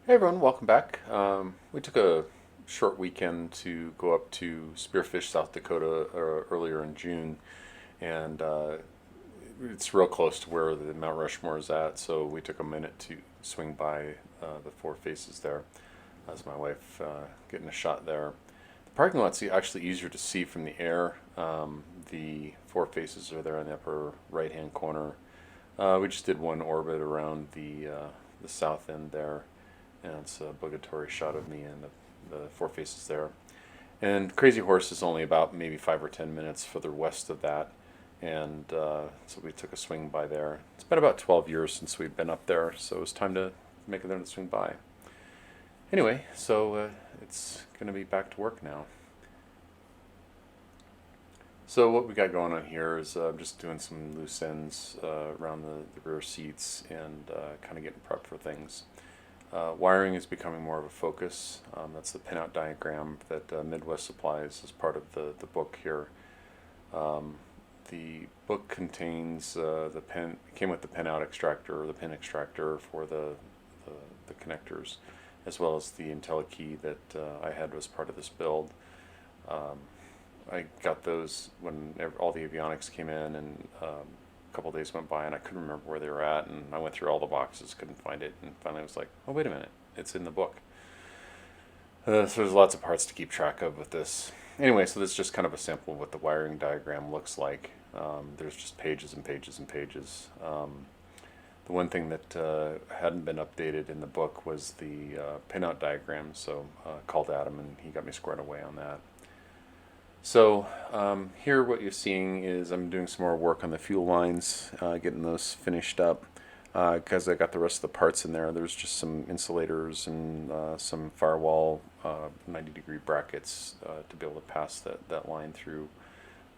Hey everyone, welcome back. We took a short weekend to go up to Spearfish, South Dakota earlier in June, and it's real close to where the Mount Rushmore is at, so we took a minute to swing by the Four Faces there. As my wife getting a shot there. The parking lot's actually easier to see from the air. The Four Faces are there in the upper right-hand corner. We just did one orbit around the south end there, and it's a obligatory shot of me and the Four Faces there. And Crazy Horse is only about maybe 5 or 10 minutes further west of that, and so we took a swing by there. It's been about 12 years since we've been up there, so it was time to make it there to swing by. Anyway, so it's going to be back to work now. So what we got going on here is just doing some loose ends around the rear seats and kind of getting prepped for things. Wiring is becoming more of a focus. That's the pinout diagram that Midwest supplies as part of the book here. The book contains the pin. It came with the pinout extractor, or the pin extractor for the connectors, as well as the IntelliKey that I had as part of this build. I got those when all the avionics came in, and a couple days went by, and I couldn't remember where they were at, and I went through all the boxes, couldn't find it, and finally I was like, oh, wait a minute, it's in the book. So there's lots of parts to keep track of with this. Anyway, so this is just kind of a sample of what the wiring diagram looks like. There's just pages and pages and pages. The one thing that hadn't been updated in the book was the pinout diagram, so called Adam and he got me squared away on that. So here what you're seeing is I'm doing some more work on the fuel lines, getting those finished up because I got the rest of the parts in there. There's just some insulators and some firewall 90-degree brackets to be able to pass that line through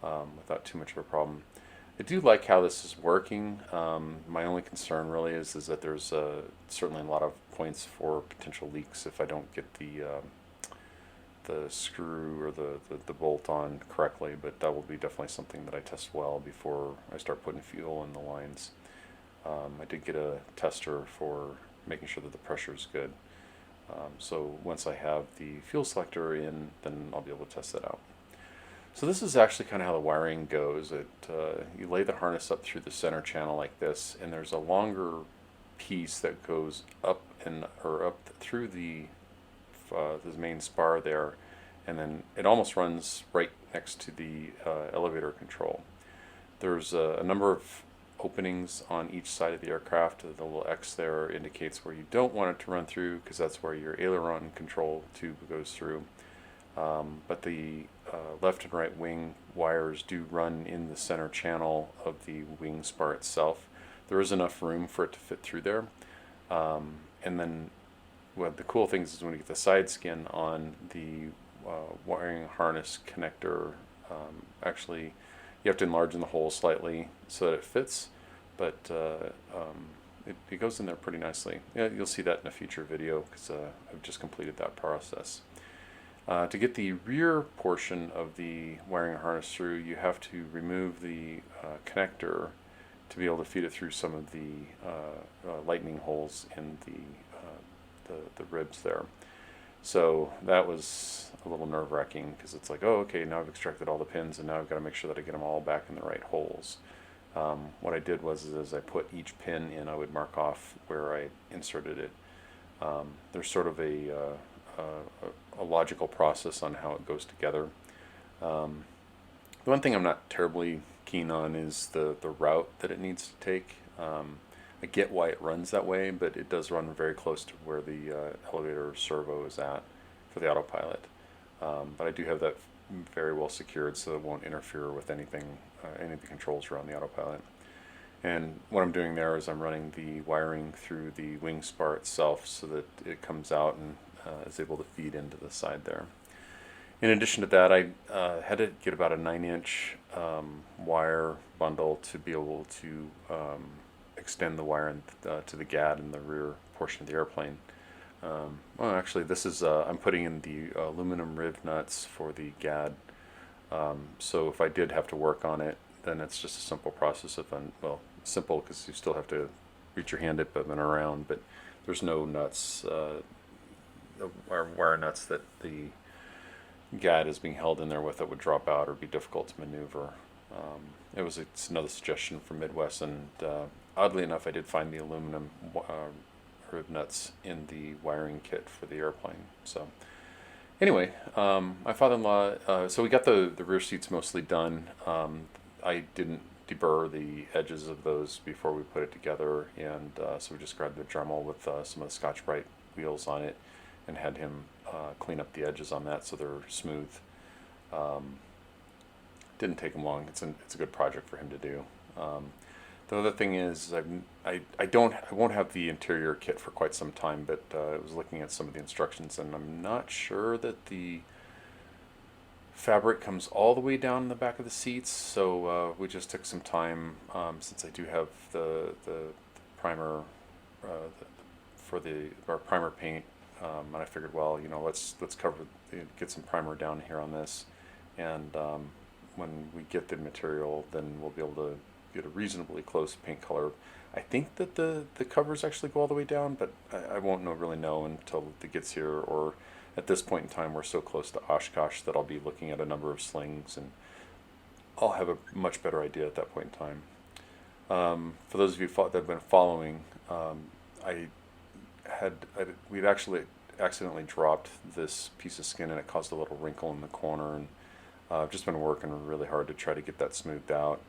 without too much of a problem. I do like how this is working. My only concern really is that there's certainly a lot of points for potential leaks if I don't get the screw or the bolt on correctly, but that will be definitely something that I test well before I start putting fuel in the lines. I did get a tester for making sure that the pressure is good. So once I have the fuel selector in, then I'll be able to test that out. So this is actually kind of how the wiring goes. You lay the harness up through the center channel like this, and there's a longer piece that goes up up through the main spar there, and then it almost runs right next to the elevator control. There's a number of openings on each side of the aircraft. The little X there indicates where you don't want it to run through because that's where your aileron control tube goes through. But the left and right wing wires do run in the center channel of the wing spar itself. There is enough room for it to fit through there. And then the cool thing is when you get the side skin on the wiring harness connector, actually you have to enlarge the hole slightly so that it fits, but it goes in there pretty nicely. Yeah, you'll see that in a future video because I've just completed that process. To get the rear portion of the wiring harness through, you have to remove the connector to be able to feed it through some of the lightning holes in the ribs there. So that was a little nerve-wracking because it's like, oh, okay, now I've extracted all the pins and now I've got to make sure that I get them all back in the right holes. What I did was as I put each pin in, I would mark off where I inserted it. There's sort of a logical process on how it goes together. The one thing I'm not terribly keen on is the route that it needs to take. I get why it runs that way, but it does run very close to where the elevator servo is at for the autopilot. But I do have that very well secured so it won't interfere with anything, any of the controls around the autopilot. And what I'm doing there is I'm running the wiring through the wing spar itself so that it comes out and is able to feed into the side there. In addition to that, I had to get about a 9-inch wire bundle to be able to extend the wire to the gad in the rear portion of the airplane. Well, actually, this is I'm putting in the aluminum rib nuts for the gad. So if I did have to work on it, then it's just a simple process of, well, simple because you still have to reach your hand up and around, but there's no nuts wire nuts that the guide is being held in there with that would drop out or be difficult to maneuver. It's another suggestion from Midwest, and oddly enough, I did find the aluminum rib nuts in the wiring kit for the airplane. So anyway, my father-in-law, so we got the rear seats mostly done. I didn't deburr the edges of those before we put it together, and so we just grabbed the Dremel with some of the Scotch-Brite wheels on it and had him clean up the edges on that so they're smooth. Didn't take him long. It's a good project for him to do. The other thing is I won't have the interior kit for quite some time, but I was looking at some of the instructions, and I'm not sure that the fabric comes all the way down the back of the seats. So we just took some time, since I do have the primer for our primer paint, and I figured, well, let's get some primer down here on this, and when we get the material, then we'll be able to get a reasonably close paint color. I think that the covers actually go all the way down, but I won't really know until it gets here, or at this point in time we're so close to Oshkosh that I'll be looking at a number of slings and I'll have a much better idea at that point in time. For those of you that have been following, we'd actually accidentally dropped this piece of skin and it caused a little wrinkle in the corner, and I've just been working really hard to try to get that smoothed out.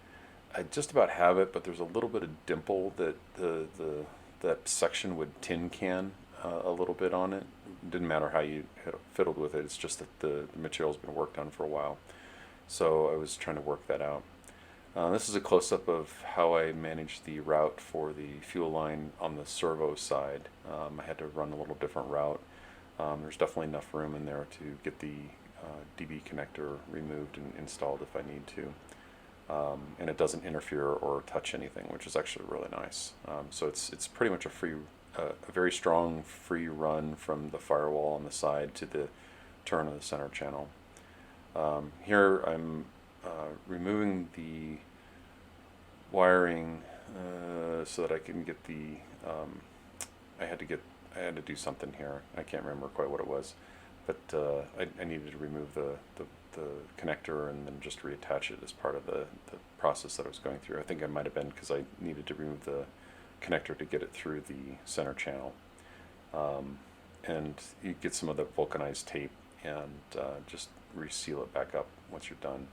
I just about have it, but there's a little bit of dimple that that section would tin can a little bit on it. It didn't matter how you fiddled with it. It's just that the material's been worked on for a while. So I was trying to work that out. This is a close-up of how I managed the route for the fuel line on the servo side. I had to run a little different route. There's definitely enough room in there to get the DB connector removed and installed if I need to. And it doesn't interfere or touch anything, which is actually really nice. So it's pretty much a very strong free run from the firewall on the side to the turn of the center channel. Here I'm removing the wiring so that I can get the I had to do something here. I can't remember quite what it was, but I needed to remove the connector and then just reattach it as part of the process that I was going through. I think it might have been because I needed to remove the connector to get it through the center channel. And you get some of the vulcanized tape and just reseal it back up once you're done.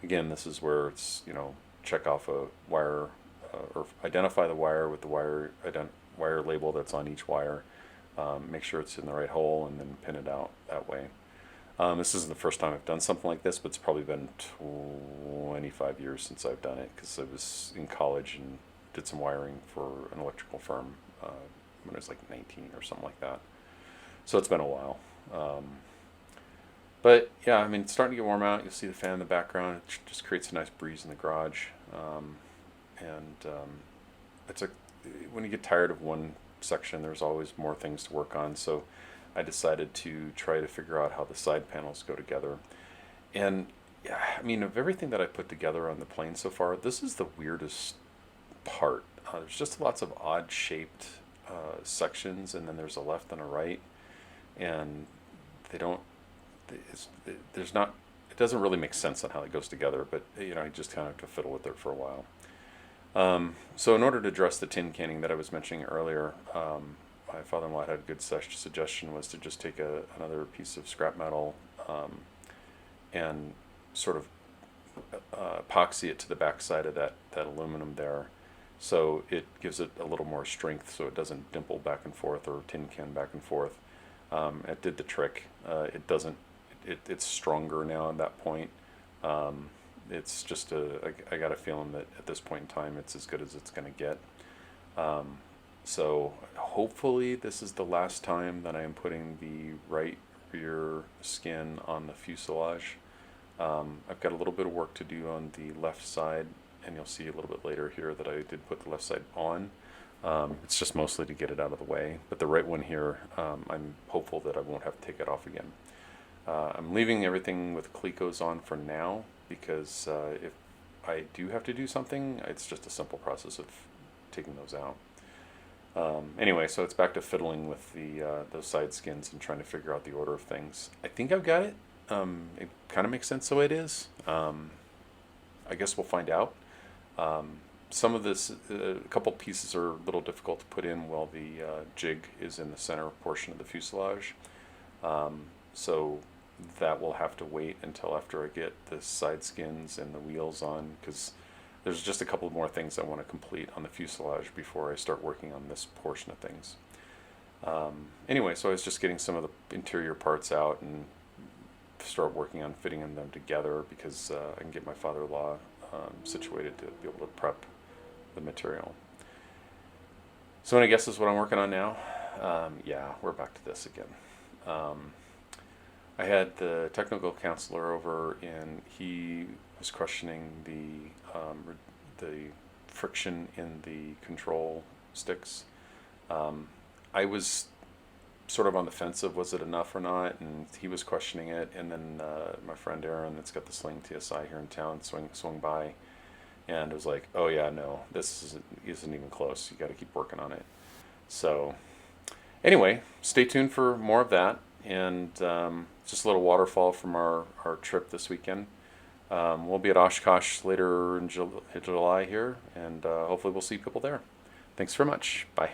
Again, this is where it's, check off a wire or identify the wire with the wire label that's on each wire. Make sure it's in the right hole and then pin it out that way. This isn't the first time I've done something like this, but it's probably been 25 years since I've done it, because I was in college and did some wiring for an electrical firm when I was like 19 or something like that. So it's been a while. But yeah, it's starting to get warm out. You'll see the fan in the background. It just creates a nice breeze in the garage. When you get tired of one section, there's always more things to work on. So I decided to try to figure out how the side panels go together. And yeah, of everything that I put together on the plane so far, this is the weirdest part. There's just lots of odd shaped sections, and then there's a left and a right, and it doesn't really make sense on how it goes together, but I just kind of have to fiddle with it for a while. So in order to address the tin canning that I was mentioning earlier, my father-in-law had a good suggestion, was to just take another piece of scrap metal and sort of epoxy it to the back side of that aluminum there, so it gives it a little more strength, so it doesn't dimple back and forth or tin can back and forth. It did the trick. It's stronger now at that point. It's just I got a feeling that at this point in time it's as good as it's going to get. So hopefully this is the last time that I am putting the right rear skin on the fuselage. I've got a little bit of work to do on the left side, and you'll see a little bit later here that I did put the left side on. It's just mostly to get it out of the way, but the right one here, I'm hopeful that I won't have to take it off again. I'm leaving everything with Clecos on for now, because if I do have to do something, it's just a simple process of taking those out. Anyway, so it's back to fiddling with the those side skins and trying to figure out the order of things. I think I've got it. It kind of makes sense the way it is. I guess we'll find out. Some of this, a couple pieces are a little difficult to put in while the jig is in the center portion of the fuselage. So that will have to wait until after I get the side skins and the wheels on, because there's just a couple more things I want to complete on the fuselage before I start working on this portion of things. Anyway, so I was just getting some of the interior parts out and start working on fitting them together, because I can get my father-in-law situated to be able to prep the material. So any guesses what I'm working on now? Yeah, we're back to this again. I had the technical counselor over, and he was questioning the friction in the control sticks. I was sort of on the fence of was it enough or not, and he was questioning it. And then my friend Aaron, that's got the Sling TSI here in town, swung by, and it was like, oh yeah, no, this isn't even close. You got to keep working on it. So anyway, stay tuned for more of that, and just a little waterfall from our trip this weekend. We'll be at Oshkosh later in July here, and hopefully we'll see people there. Thanks very much. Bye.